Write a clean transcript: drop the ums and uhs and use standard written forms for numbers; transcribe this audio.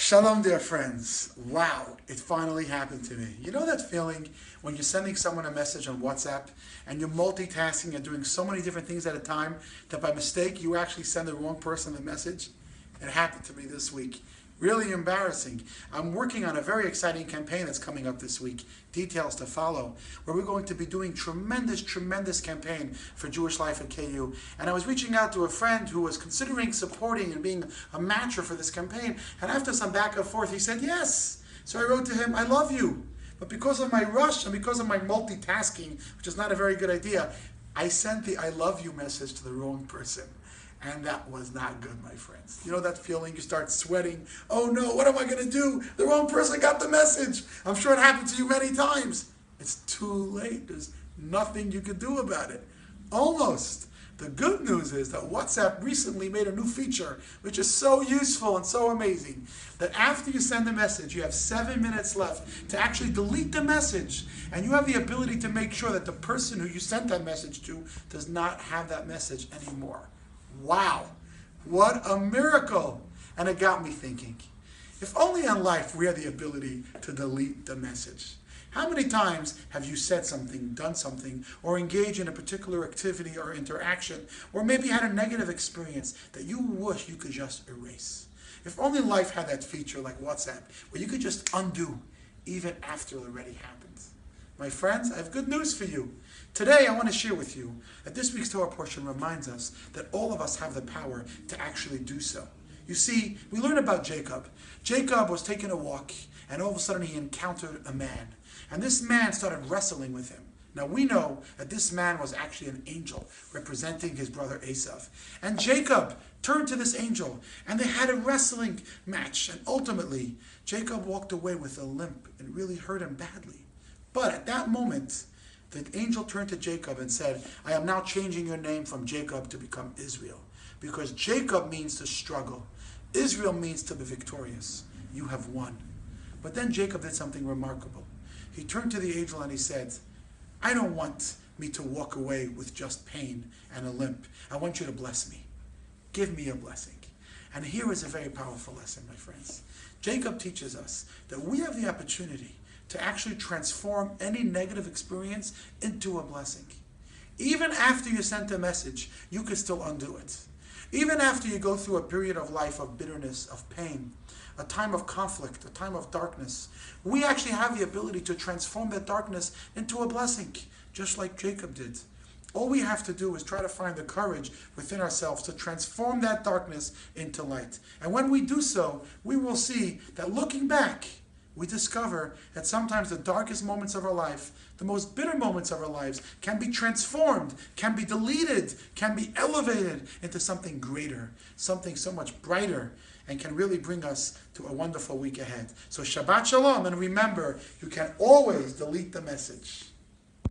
Shalom, dear friends. Wow, it finally happened to me. You know that feeling when you're sending someone a message on WhatsApp and you're multitasking and doing so many different things at a time that by mistake you actually send the wrong person the message? It happened to me this week. Really embarrassing. I'm working on a very exciting campaign that's coming up this week. Details to follow. Where we're going to be doing tremendous campaign for Jewish life at KU. And I was reaching out to a friend who was considering supporting and being a matcher for this campaign. And after some back and forth, he said yes. So I wrote to him, I love you. But because of my rush and because of my multitasking, which is not a very good idea, I sent the I love you message to the wrong person. And that was not good, my friends. You know that feeling? You start sweating. Oh no, what am I going to do? The wrong person got the message. I'm sure it happened to you many times. It's too late. There's nothing you can do about it. Almost. The good news is that WhatsApp recently made a new feature, which is so useful and so amazing, that after you send a message, you have 7 minutes left to actually delete the message. And you have the ability to make sure that the person who you sent that message to does not have that message anymore. Wow, what a miracle. And it got me thinking, if only in life we had the ability to delete the message. How many times have you said something, done something, or engaged in a particular activity or interaction, or maybe had a negative experience that you wish you could just erase? If only life had that feature like WhatsApp, where you could just undo even after it already happened. My friends, I have good news for you. Today I want to share with you that this week's Torah portion reminds us that all of us have the power to actually do so. You see, we learn about Jacob. Jacob was taking a walk, and all of a sudden he encountered a man. And this man started wrestling with him. Now we know that this man was actually an angel representing his brother Esav. And Jacob turned to this angel, and they had a wrestling match. And ultimately, Jacob walked away with a limp and really hurt him badly. But at that moment, the angel turned to Jacob and said, I am now changing your name from Jacob to become Israel. Because Jacob means to struggle. Israel means to be victorious. You have won. But then Jacob did something remarkable. He turned to the angel and he said, I don't want me to walk away with just pain and a limp. I want you to bless me. Give me a blessing. And here is a very powerful lesson, my friends. Jacob teaches us that we have the opportunity to actually transform any negative experience into a blessing. Even after you sent a message, you could still undo it. Even after you go through a period of life of bitterness, of pain, a time of conflict, a time of darkness, we actually have the ability to transform that darkness into a blessing, just like Jacob did. All we have to do is try to find the courage within ourselves to transform that darkness into light. And when we do so, we will see that looking back, we discover that sometimes the darkest moments of our life, the most bitter moments of our lives, can be transformed, can be deleted, can be elevated into something greater, something so much brighter, and can really bring us to a wonderful week ahead. So Shabbat Shalom, and remember, you can always delete the message.